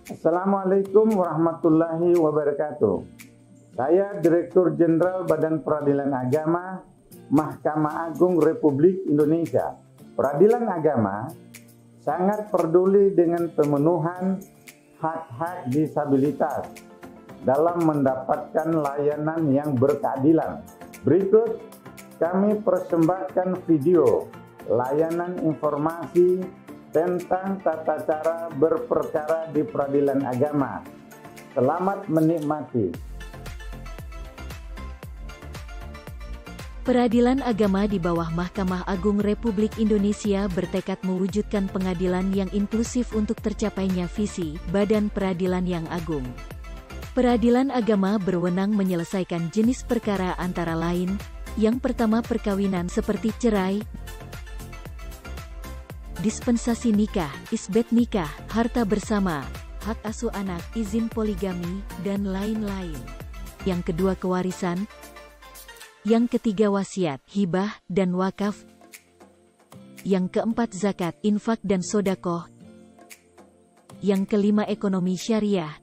Assalamualaikum warahmatullahi wabarakatuh. Saya Direktur Jenderal Badan Peradilan Agama, Mahkamah Agung Republik Indonesia. Peradilan agama sangat peduli dengan pemenuhan hak-hak disabilitas dalam mendapatkan layanan yang berkeadilan. Berikut kami persembahkan video layanan informasi tentang tata cara berperkara di peradilan agama. Selamat menikmati. Peradilan agama di bawah Mahkamah Agung Republik Indonesia bertekad mewujudkan pengadilan yang inklusif untuk tercapainya visi Badan Peradilan yang Agung. Peradilan agama berwenang menyelesaikan jenis perkara antara lain, yang pertama perkawinan seperti cerai, dispensasi nikah, isbat nikah, harta bersama, hak asuh anak, izin poligami, dan lain-lain. Yang kedua kewarisan. Yang ketiga wasiat, hibah, dan wakaf. Yang keempat zakat, infak dan sodakoh. Yang kelima ekonomi syariah.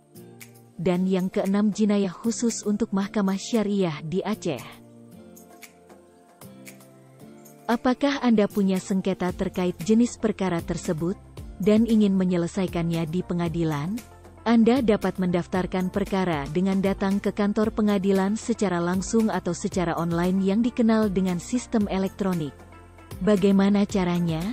Dan yang keenam jinayah khusus untuk Mahkamah Syariah di Aceh. Apakah Anda punya sengketa terkait jenis perkara tersebut, dan ingin menyelesaikannya di pengadilan? Anda dapat mendaftarkan perkara dengan datang ke kantor pengadilan secara langsung atau secara online yang dikenal dengan sistem elektronik. Bagaimana caranya?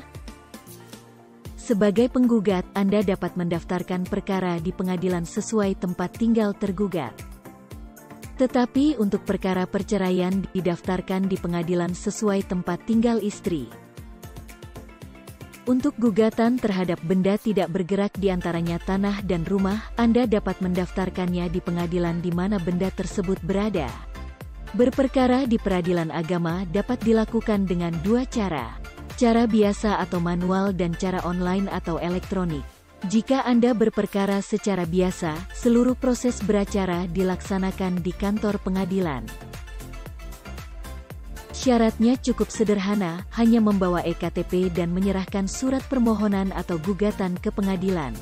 Sebagai penggugat, Anda dapat mendaftarkan perkara di pengadilan sesuai tempat tinggal tergugat. Tetapi untuk perkara perceraian didaftarkan di pengadilan sesuai tempat tinggal istri. Untuk gugatan terhadap benda tidak bergerak di antaranya tanah dan rumah, Anda dapat mendaftarkannya di pengadilan di mana benda tersebut berada. Berperkara di peradilan agama dapat dilakukan dengan dua cara. Cara biasa atau manual dan cara online atau elektronik. Jika Anda berperkara secara biasa, seluruh proses beracara dilaksanakan di kantor pengadilan. Syaratnya cukup sederhana, hanya membawa EKTP dan menyerahkan surat permohonan atau gugatan ke pengadilan.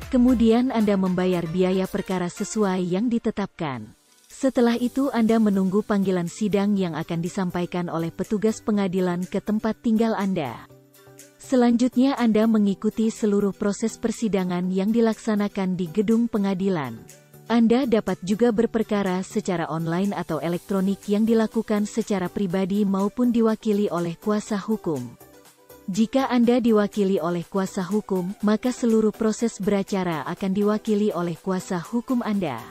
Kemudian Anda membayar biaya perkara sesuai yang ditetapkan. Setelah itu Anda menunggu panggilan sidang yang akan disampaikan oleh petugas pengadilan ke tempat tinggal Anda. Selanjutnya Anda mengikuti seluruh proses persidangan yang dilaksanakan di gedung pengadilan. Anda dapat juga berperkara secara online atau elektronik yang dilakukan secara pribadi maupun diwakili oleh kuasa hukum. Jika Anda diwakili oleh kuasa hukum, maka seluruh proses beracara akan diwakili oleh kuasa hukum Anda.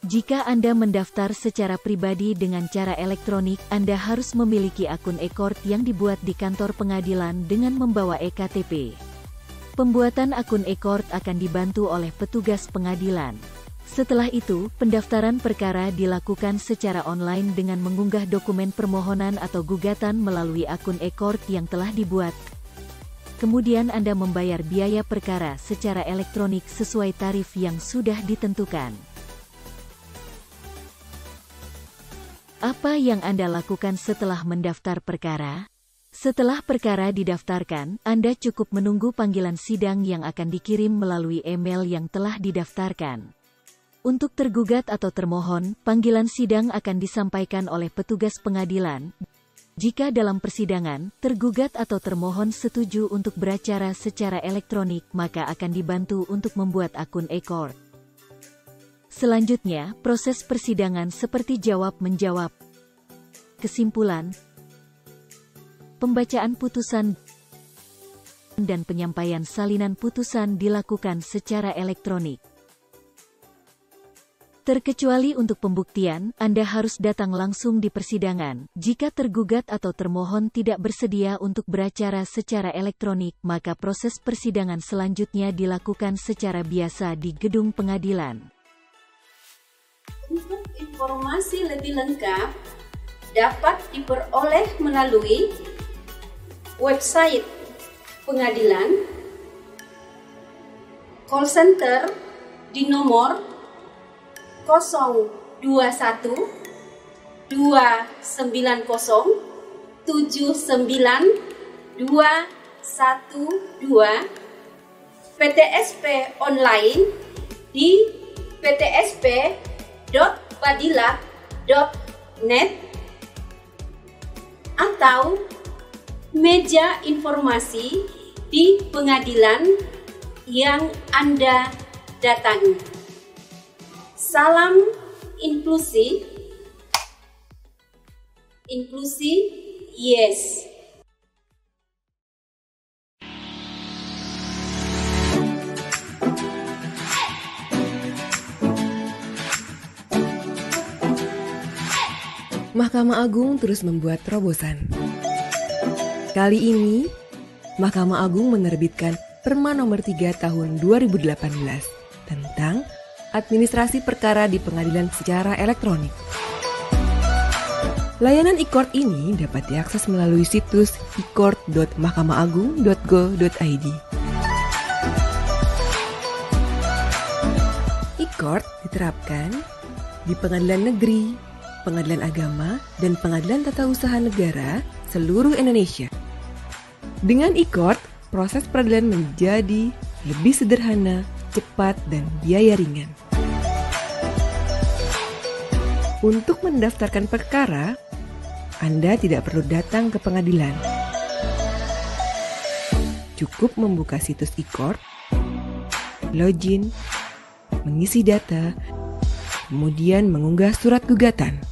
Jika Anda mendaftar secara pribadi dengan cara elektronik, Anda harus memiliki akun e-court yang dibuat di kantor pengadilan dengan membawa EKTP. Pembuatan akun e-court akan dibantu oleh petugas pengadilan. Setelah itu, pendaftaran perkara dilakukan secara online dengan mengunggah dokumen permohonan atau gugatan melalui akun e-court yang telah dibuat. Kemudian Anda membayar biaya perkara secara elektronik sesuai tarif yang sudah ditentukan. Apa yang Anda lakukan setelah mendaftar perkara? Setelah perkara didaftarkan, Anda cukup menunggu panggilan sidang yang akan dikirim melalui email yang telah didaftarkan. Untuk tergugat atau termohon, panggilan sidang akan disampaikan oleh petugas pengadilan. Jika dalam persidangan, tergugat atau termohon setuju untuk beracara secara elektronik, maka akan dibantu untuk membuat akun e-court. Selanjutnya, proses persidangan seperti jawab-menjawab, kesimpulan, pembacaan putusan, dan penyampaian salinan putusan dilakukan secara elektronik. Terkecuali untuk pembuktian, Anda harus datang langsung di persidangan. Jika tergugat atau termohon tidak bersedia untuk beracara secara elektronik, maka proses persidangan selanjutnya dilakukan secara biasa di gedung pengadilan. Untuk informasi lebih lengkap dapat diperoleh melalui website pengadilan, call center di nomor 021 290 79 212 PTSP online di ptsp.padilat.net atau meja informasi di pengadilan yang Anda datangi. Salam inklusi, inklusi yes. Mahkamah Agung terus membuat terobosan. Kali ini, Mahkamah Agung menerbitkan Perma Nomor 3 Tahun 2018 tentang administrasi perkara di pengadilan secara elektronik. Layanan e-court ini dapat diakses melalui situs e-court.mahkamaagung.go.id. E-court diterapkan di pengadilan negeri, pengadilan agama, dan pengadilan tata usaha negara seluruh Indonesia. Dengan e-court, proses peradilan menjadi lebih sederhana, cepat, dan biaya ringan. Untuk mendaftarkan perkara, Anda tidak perlu datang ke pengadilan. Cukup membuka situs e-court, login, mengisi data, kemudian mengunggah surat gugatan.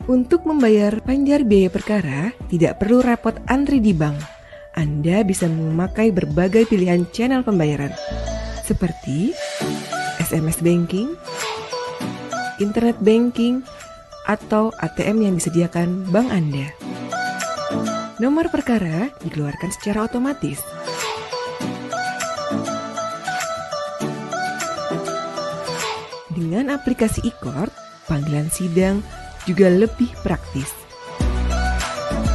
Untuk membayar panjar biaya perkara, tidak perlu repot antri di bank. Anda bisa memakai berbagai pilihan channel pembayaran, seperti SMS banking, internet banking, atau ATM yang disediakan bank Anda. Nomor perkara dikeluarkan secara otomatis. Dengan aplikasi e-court, panggilan sidang juga lebih praktis.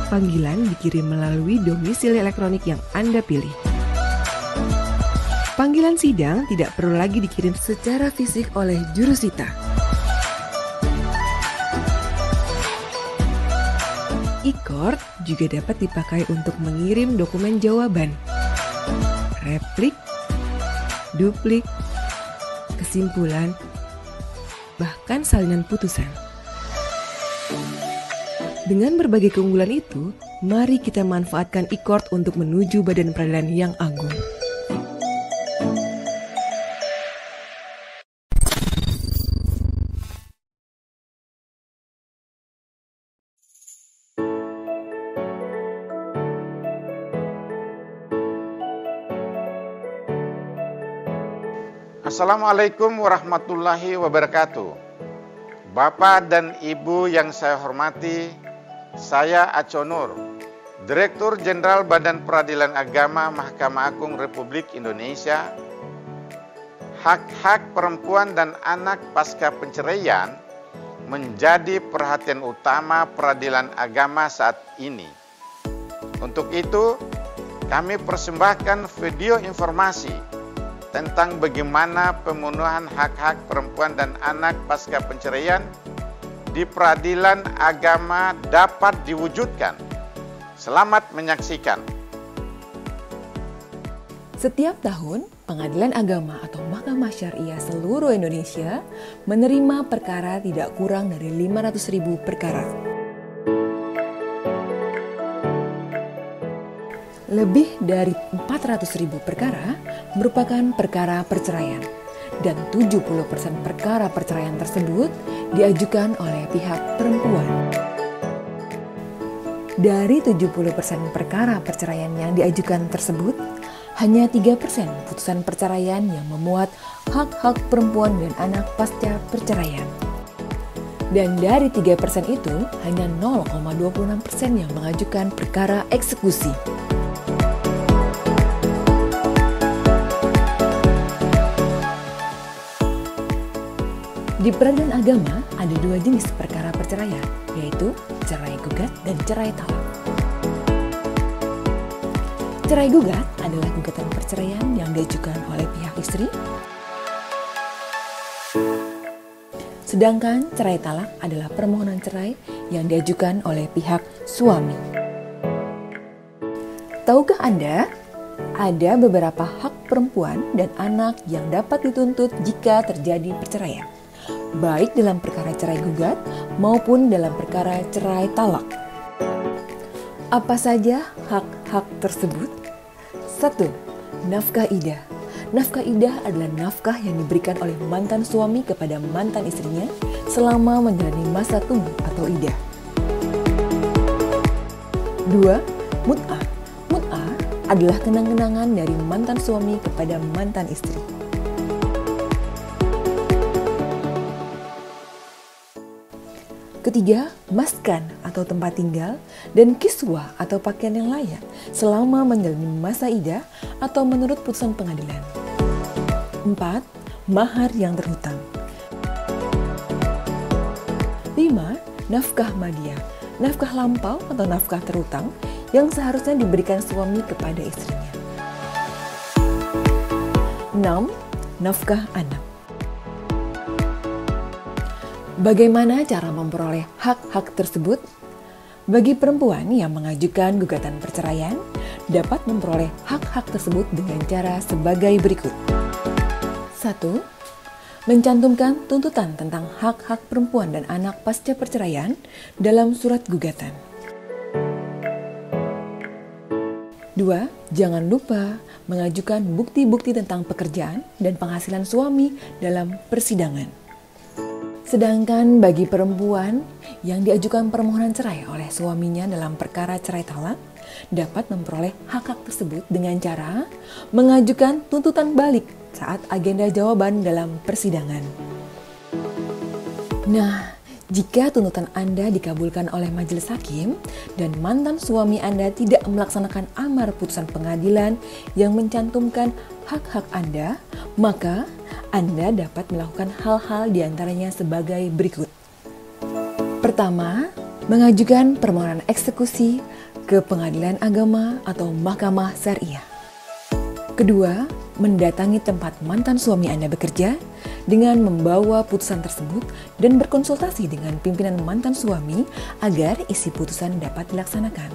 Panggilan dikirim melalui domisili elektronik yang Anda pilih. Panggilan sidang tidak perlu lagi dikirim secara fisik oleh jurusita. E-court juga dapat dipakai untuk mengirim dokumen jawaban, replik, duplik, kesimpulan, bahkan salinan putusan. Dengan berbagai keunggulan itu, mari kita manfaatkan e-court untuk menuju badan peradilan yang agung. Assalamualaikum warahmatullahi wabarakatuh. Bapak dan Ibu yang saya hormati, saya Aco Nur, Direktur Jenderal Badan Peradilan Agama Mahkamah Agung Republik Indonesia. Hak-hak perempuan dan anak pasca penceraian menjadi perhatian utama peradilan agama saat ini. Untuk itu, kami persembahkan video informasi tentang bagaimana pemenuhan hak-hak perempuan dan anak pasca penceraian di peradilan agama dapat diwujudkan. Selamat menyaksikan. Setiap tahun, Pengadilan Agama atau Mahkamah Syariah seluruh Indonesia menerima perkara tidak kurang dari 500.000 perkara. Lebih dari 400.000 perkara merupakan perkara perceraian, dan 70% perkara perceraian tersebut diajukan oleh pihak perempuan. Dari 70% perkara perceraian yang diajukan tersebut, hanya 3% putusan perceraian yang memuat hak-hak perempuan dan anak pasca perceraian. Dan dari 3% itu, hanya 0,26% yang mengajukan perkara eksekusi. Di peradilan agama ada dua jenis perkara perceraian, yaitu cerai gugat dan cerai talak. Cerai gugat adalah gugatan perceraian yang diajukan oleh pihak istri, sedangkan cerai talak adalah permohonan cerai yang diajukan oleh pihak suami. Tahukah Anda, ada beberapa hak perempuan dan anak yang dapat dituntut jika terjadi perceraian, baik dalam perkara cerai gugat maupun dalam perkara cerai talak. Apa saja hak-hak tersebut? 1. Nafkah idah. Nafkah idah adalah nafkah yang diberikan oleh mantan suami kepada mantan istrinya selama menjalani masa tunggu atau idah. 2. Mut'ah. Mut'ah adalah kenang-kenangan dari mantan suami kepada mantan istri. Ketiga, maskan atau tempat tinggal dan kiswah atau pakaian yang layak selama menjalani masa idah atau menurut putusan pengadilan. 4. Mahar yang terhutang. 5. Nafkah madiyah. Nafkah lampau atau nafkah terhutang yang seharusnya diberikan suami kepada istrinya. 6. Nafkah anak. Bagaimana cara memperoleh hak-hak tersebut? Bagi perempuan yang mengajukan gugatan perceraian, dapat memperoleh hak-hak tersebut dengan cara sebagai berikut. 1. Mencantumkan tuntutan tentang hak-hak perempuan dan anak pasca perceraian dalam surat gugatan. 2. Jangan lupa mengajukan bukti-bukti tentang pekerjaan dan penghasilan suami dalam persidangan. Sedangkan bagi perempuan yang diajukan permohonan cerai oleh suaminya dalam perkara cerai talak, dapat memperoleh hak-hak tersebut dengan cara mengajukan tuntutan balik saat agenda jawaban dalam persidangan. Nah, jika tuntutan Anda dikabulkan oleh majelis hakim dan mantan suami Anda tidak melaksanakan amar putusan pengadilan yang mencantumkan hak-hak Anda, maka Anda dapat melakukan hal-hal diantaranya sebagai berikut. Pertama, mengajukan permohonan eksekusi ke pengadilan agama atau mahkamah syariah. Kedua, mendatangi tempat mantan suami Anda bekerja dengan membawa putusan tersebut dan berkonsultasi dengan pimpinan mantan suami agar isi putusan dapat dilaksanakan.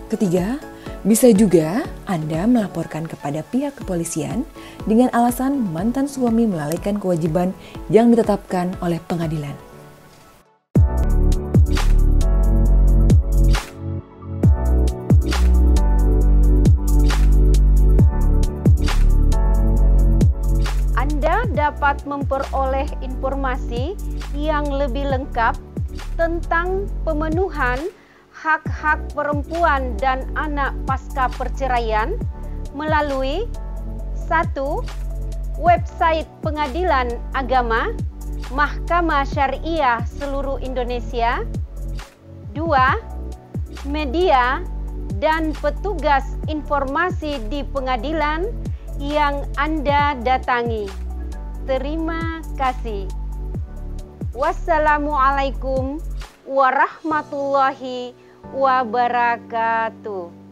Ketiga, bisa juga Anda melaporkan kepada pihak kepolisian dengan alasan mantan suami melalaikan kewajiban yang ditetapkan oleh pengadilan. Dapat memperoleh informasi yang lebih lengkap tentang pemenuhan hak-hak perempuan dan anak pasca perceraian melalui 1. Website Pengadilan Agama Mahkamah Syariah seluruh Indonesia. 2. Media dan petugas informasi di pengadilan yang Anda datangi. Terima kasih. Wassalamualaikum warahmatullahi wabarakatuh.